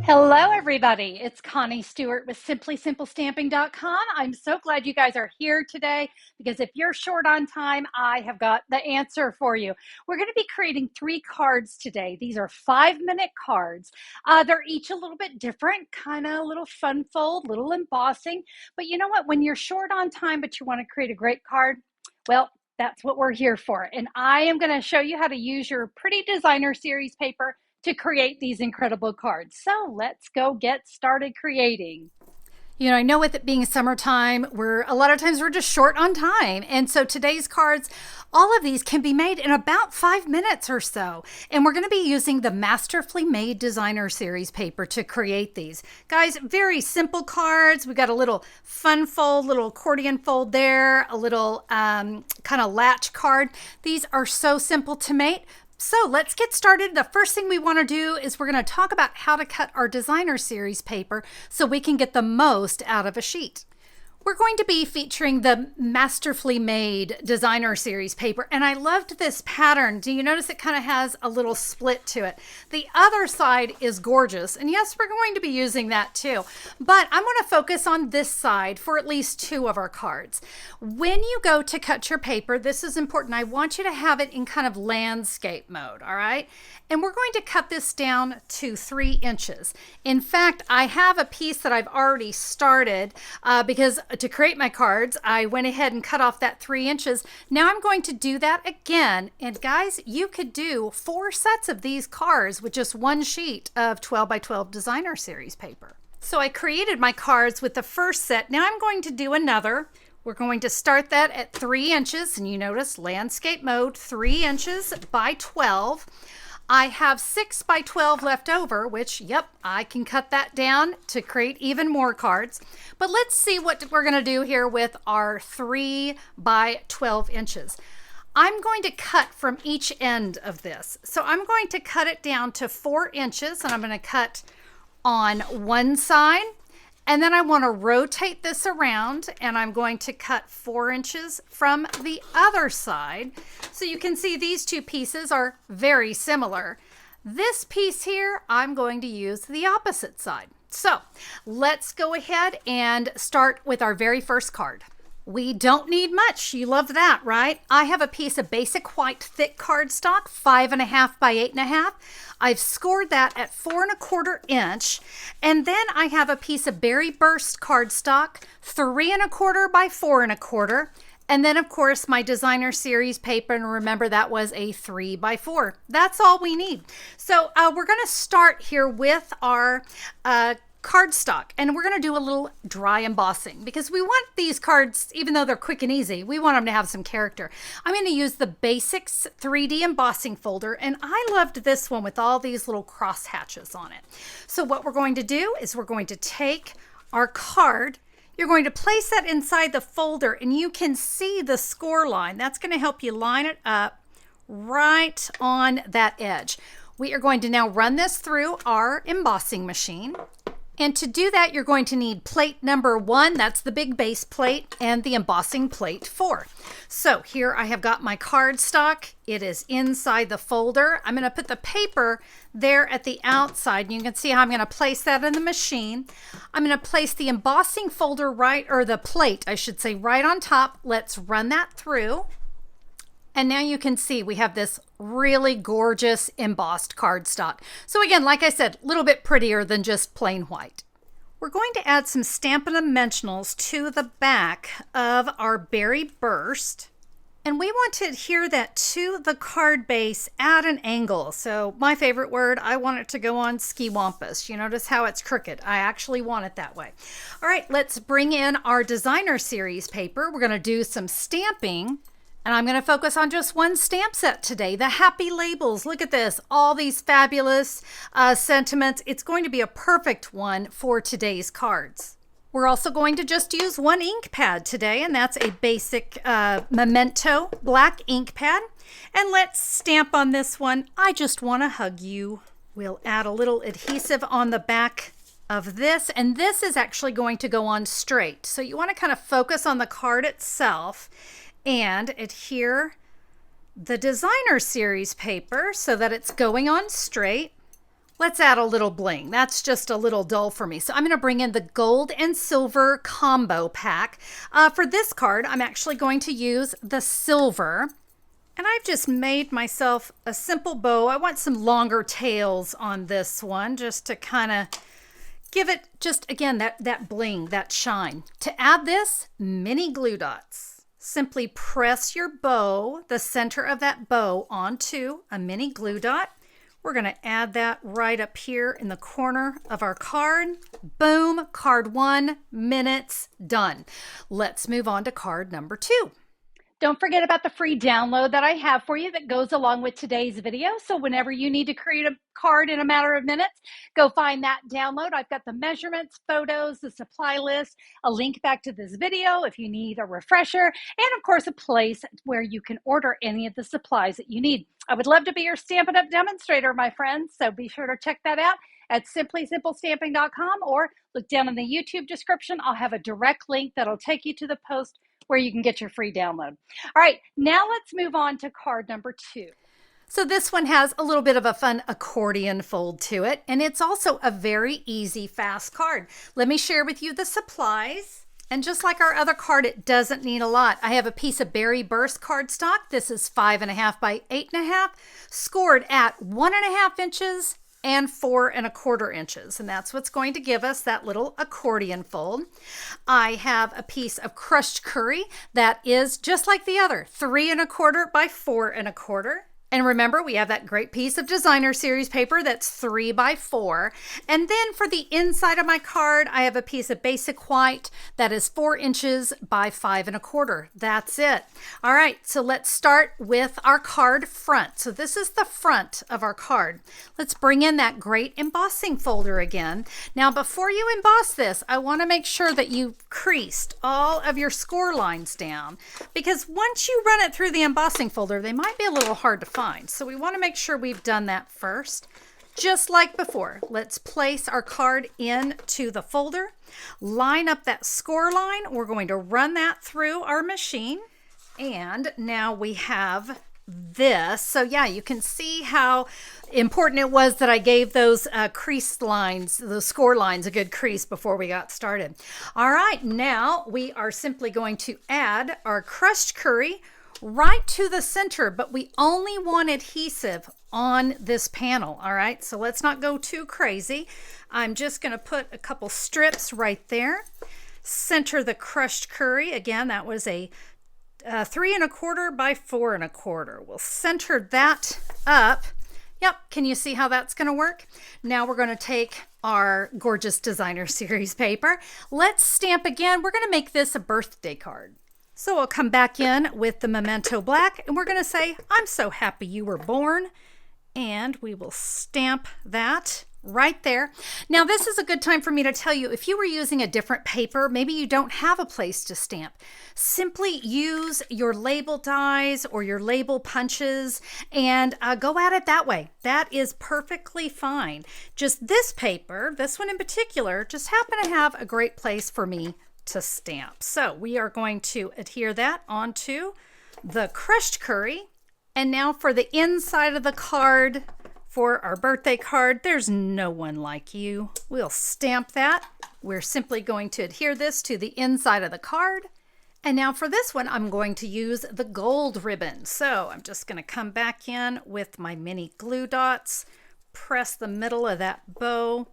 Hello, everybody. It's Connie Stewart with SimplySimpleStamping.com. I'm so glad you guys are here today because if you're short on time, I have got the answer for you. We're going to be creating 3 cards today. These are 5-minute cards. They're each a little bit different, kind of a little fun fold, little embossing. But you know what? When you're short on time, but you want to create a great card, well, that's what we're here for. And I am going to show you how to use your Pretty Designer Series paper to create these incredible cards. So let's go get started creating. I know with it being summertime, a lot of times we're just short on time. And so today's cards, all of these can be made in about 5 minutes or so. And we're going to be using the Masterfully Made Designer Series paper to create these. Guys, very simple cards. We got a little fun fold, little accordion fold there, a little kind of latch card. These are so simple to make. So let's get started. The first thing we want to do is we're going to talk about how to cut our designer series paper so we can get the most out of a sheet. We're going to be featuring the Masterfully Made Designer Series paper, and I loved this pattern. Do you notice it kind of has a little split to it? The other side is gorgeous, and yes, we're going to be using that too, but I'm going to focus on this side for at least 2 of our cards. When you go to cut your paper, this is important. I want you to have it in kind of landscape mode, all right? And we're going to cut this down to 3 inches. In fact, I have a piece that I've already started because to create my cards, I went ahead and cut off that 3 inches. Now I'm going to do that again. And guys, you could do 4 sets of these cards with just 1 sheet of 12 by 12 designer series paper. So I created my cards with the first set. Now I'm going to do another. We're going to start that at 3 inches, and you notice landscape mode, 3 inches by 12. I have 6 by 12 left over, which, yep, I can cut that down to create even more cards. But let's see what we're going to do here with our 3 by 12 inches. I'm going to cut from each end of this. So I'm going to cut it down to 4 inches, and I'm going to cut on one side. And then I want to rotate this around, and I'm going to cut 4 inches from the other side. So you can see these 2 pieces are very similar. This piece here, I'm going to use the opposite side. So let's go ahead and start with our very first card. We don't need much. You love that, right? I have a piece of basic white thick cardstock, 5.5 by 8.5. I've scored that at 4.25 inch. And then I have a piece of berry burst cardstock, 3.25 by 4.25. And then, of course, my designer series paper, and remember that was a 3 by 4. That's all we need. So we're going to start here with our cardstock, and we're going to do a little dry embossing because we want these cards, even though they're quick and easy, we want them to have some character. I'm going to use the Basics 3D embossing folder, and I loved this one with all these little cross hatches on it. So what we're going to do is we're going to take our card. You're going to place that inside the folder, and you can see the score line. That's going to help you line it up right on that edge. We are going to now run this through our embossing machine. And to do that, you're going to need plate number 1, that's the big base plate, and the embossing plate 4. So here I have got my cardstock. It is inside the folder. I'm going to put the paper there at the outside. You can see how I'm going to place that in the machine. I'm going to place the embossing folder the plate, I should say, right on top. Let's run that through. And now you can see we have this really gorgeous embossed cardstock. So again, like I said, a little bit prettier than just plain white. We're going to add some Stampin' Up! Dimensionals to the back of our berry burst. And we want to adhere that to the card base at an angle. So my favorite word, I want it to go on ski-wampus. You notice how it's crooked. I actually want it that way. All right, let's bring in our designer series paper. We're going to do some stamping. And I'm going to focus on just one stamp set today, the Happy Labels. Look at this, all these fabulous sentiments. It's going to be a perfect one for today's cards. We're also going to just use one ink pad today, and that's a basic Memento black ink pad. And let's stamp on this one, I Just Want to Hug You. We'll add a little adhesive on the back of this, and this is actually going to go on straight. So you want to kind of focus on the card itself and adhere the designer series paper so that it's going on straight. Let's add a little bling. That's just a little dull for me. So I'm going to bring in the gold and silver combo pack. For this card, I'm actually going to use the silver. And I've just made myself a simple bow. I want some longer tails on this one just to kind of give it just, again, that bling, that shine. To add this, mini glue dots. Simply press your bow, the center of that bow, onto a mini glue dot. We're going to add that right up here in the corner of our card. Boom, card 1, minutes, done. Let's move on to card number 2. Don't forget about the free download that I have for you that goes along with today's video. So whenever you need to create a card in a matter of minutes, go find that download. I've got the measurements, photos, the supply list, a link back to this video if you need a refresher, and of course a place where you can order any of the supplies that you need. I would love to be your Stampin' Up demonstrator, my friends, so be sure to check that out at simplysimplestamping.com or look down in the YouTube description. I'll have a direct link that'll take you to the post where you can get your free download. All right, now let's move on to card number 2. So this one has a little bit of a fun accordion fold to it, and it's also a very easy, fast card. Let me share with you the supplies. And just like our other card, it doesn't need a lot. I have a piece of Berry Burst cardstock. This is 5.5 by 8.5, scored at 1.5 inches and 4.25 inches. And that's what's going to give us that little accordion fold. I have a piece of crushed curry that is just like the other, 3.25 by 4.25. And remember, we have that great piece of designer series paper that's 3 by 4. And then for the inside of my card, I have a piece of basic white that is 4 inches by 5.25. That's it. All right, so let's start with our card front. So this is the front of our card. Let's bring in that great embossing folder again. Now, before you emboss this, I want to make sure that you've creased all of your score lines down, because once you run it through the embossing folder, they might be a little hard to find. So we want to make sure we've done that first. Just like before, let's place our card into the folder, line up that score line. We're going to run that through our machine. And now we have this. So yeah, you can see how important it was that I gave those crease lines, those score lines, a good crease before we got started. All right, now we are simply going to add our crushed curry right to the center, but we only want adhesive on this panel. All right, so let's not go too crazy. I'm just going to put a couple strips right there. Center the crushed curry. Again, that was a 3.25 by 4.25. We'll center that up. Yep, can you see how that's going to work? Now we're going to take our gorgeous designer series paper. Let's stamp again. We're going to make this a birthday card. So I'll come back in with the Memento Black, and we're going to say, I'm so happy you were born. And we will stamp that right there. Now, this is a good time for me to tell you, if you were using a different paper, maybe you don't have a place to stamp, simply use your label dies or your label punches and go at it that way. That is perfectly fine. Just this paper, this one in particular, just happen to have a great place for me to stamp. So we are going to adhere that onto the crushed curry. And now for the inside of the card, for our birthday card, there's no one like you. We'll stamp that. We're simply going to adhere this to the inside of the card. And now for this one, I'm going to use the gold ribbon. So I'm just going to come back in with my mini glue dots, press the middle of that bow.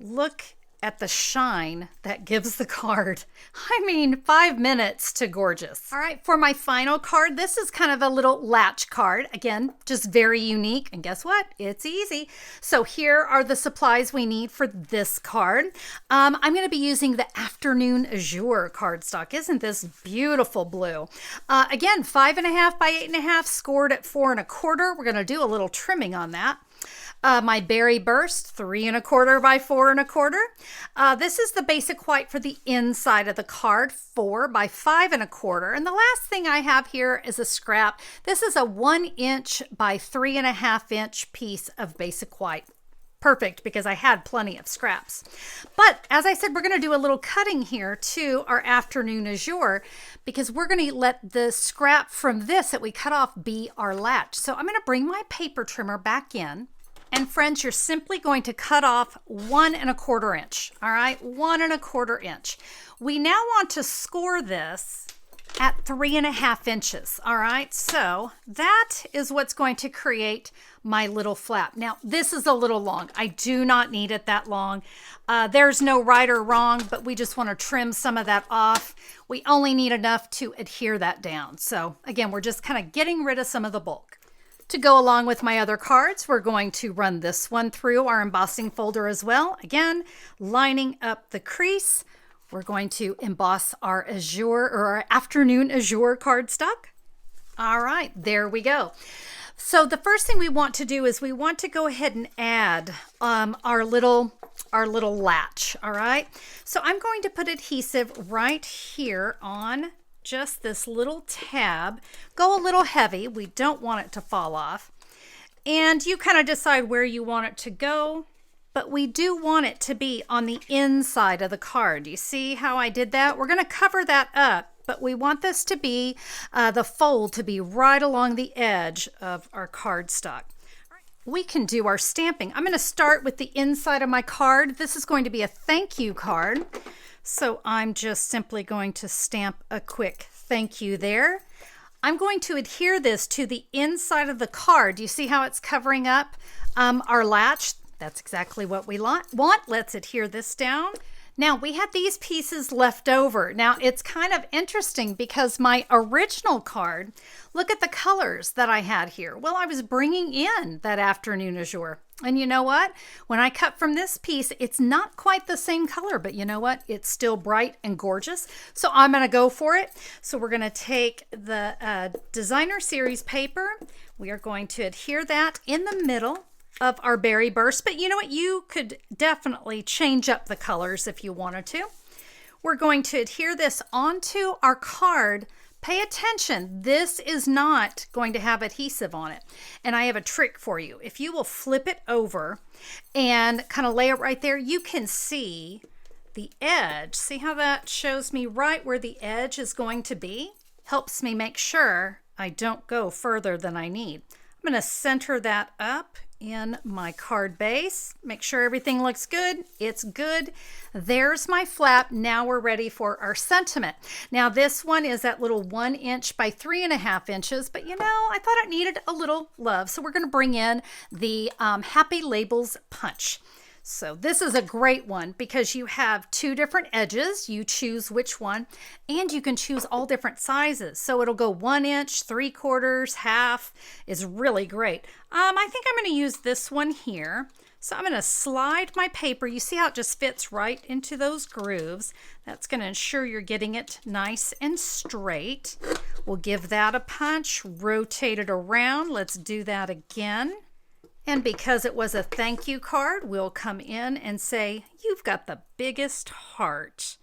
Look at the shine that gives the card. I mean, 5 minutes to gorgeous. All right, for my final card, this is kind of a little latch card. Again, just very unique. And guess what? It's easy. So here are the supplies we need for this card. I'm going to be using the Afternoon Azure cardstock. Isn't this beautiful blue? Again, 5.5 by 8.5, scored at 4.25. We're going to do a little trimming on that. My Berry Burst, 3.25 by 4.25. This is the basic white for the inside of the card, 4 by 5.25. And the last thing I have here is a scrap. This is a 1 inch by 3.5 inch piece of basic white. Perfect, because I had plenty of scraps. But as I said, we're going to do a little cutting here to our Afternoon Azure, because we're going to let the scrap from this that we cut off be our latch. So I'm going to bring my paper trimmer back in. And friends, you're simply going to cut off 1¼ inch. All right, 1¼ inch. We now want to score this at 3½ inches. All right, so that is what's going to create my little flap. Now, this is a little long. I do not need it that long. There's no right or wrong, but we just want to trim some of that off. We only need enough to adhere that down. So again, we're just kind of getting rid of some of the bulk. To go along with my other cards, we're going to run this one through our embossing folder as well. Again, lining up the crease. We're going to emboss our azure or our afternoon azure cardstock. All right, there we go. So the first thing we want to do is we want to go ahead and add our little latch. All right, so I'm going to put adhesive right here on just this little tab. Go a little heavy. We don't want it to fall off. And you kind of decide where you want it to go, but we do want it to be on the inside of the card. You see how I did that? We're going to cover that up, but we want this to be, the fold to be right along the edge of our cardstock. We can do our stamping. I'm going to start with the inside of my card. This is going to be a thank you card. So I'm just simply going to stamp a quick thank you there. I'm going to adhere this to the inside of the card. Do you see how it's covering up our latch? That's exactly what we want. Let's adhere this down. Now we had these pieces left over. Now it's kind of interesting because my original card, look at the colors that I had here. Well, I was bringing in that afternoon azure. And you know what? When I cut from this piece, it's not quite the same color, but you know what? It's still bright and gorgeous. So I'm going to go for it. So we're going to take the designer series paper. We are going to adhere that in the middle of our berry burst, but you know what? You could definitely change up the colors if you wanted to. We're going to adhere this onto our card. Pay attention, this is not going to have adhesive on it. And I have a trick for you. If you will flip it over and kind of lay it right there, you can see the edge. See how that shows me right where the edge is going to be? Helps me make sure I don't go further than I need. I'm going to center that up in my card base. Make sure everything looks good. It's good. There's my flap. Now we're ready for our sentiment. Now this one is that little 1 inch by 3½ inches, but you know, I thought it needed a little love. So we're going to bring in the Happy Labels punch. So this is a great one because you have 2 different edges. You choose which one, and you can choose all different sizes. So it'll go 1 inch, 3/4, half. Is really great. I think I'm going to use this one here. So I'm going to slide my paper. You see how it just fits right into those grooves. That's going to ensure you're getting it nice and straight. We'll give that a punch, rotate it around. Let's do that again. And because it was a thank you card, we'll come in and say, you've got the biggest heart.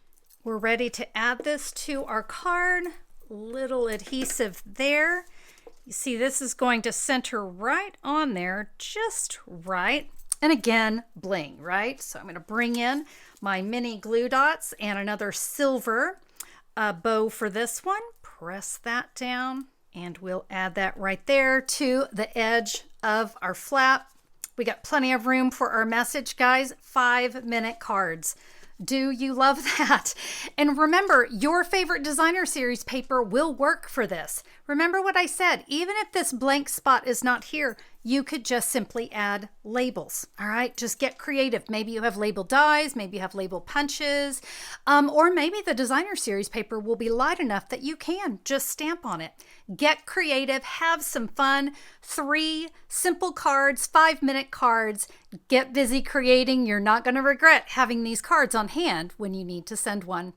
We're ready to add this to our card. Little adhesive there. You see, this is going to center right on there, just right. And again, bling, right? So I'm going to bring in my mini glue dots and another silver bow for this one. Press that down. And we'll add that right there to the edge of our flap. We got plenty of room for our message, guys. 5-minute cards. Do you love that? And remember, your favorite designer series paper will work for this. Remember what I said, even if this blank spot is not here, you could just simply add labels. All right, just get creative. Maybe you have label dies, maybe you have label punches, or maybe the designer series paper will be light enough that you can just stamp on it. Get creative, have some fun. 3 simple cards, 5-minute cards. Get busy creating. You're not going to regret having these cards on hand when you need to send one.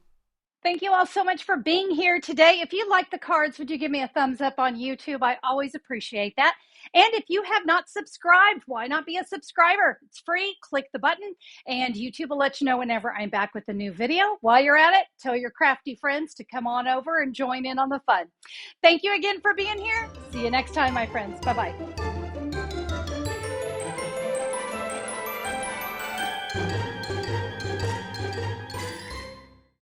Thank you all so much for being here today. If you like the cards, would you give me a thumbs up on YouTube? I always appreciate that. And if you have not subscribed, why not be a subscriber? It's free. Click the button and YouTube will let you know whenever I'm back with a new video. While you're at it, tell your crafty friends to come on over and join in on the fun. Thank you again for being here. See you next time, my friends. Bye-bye.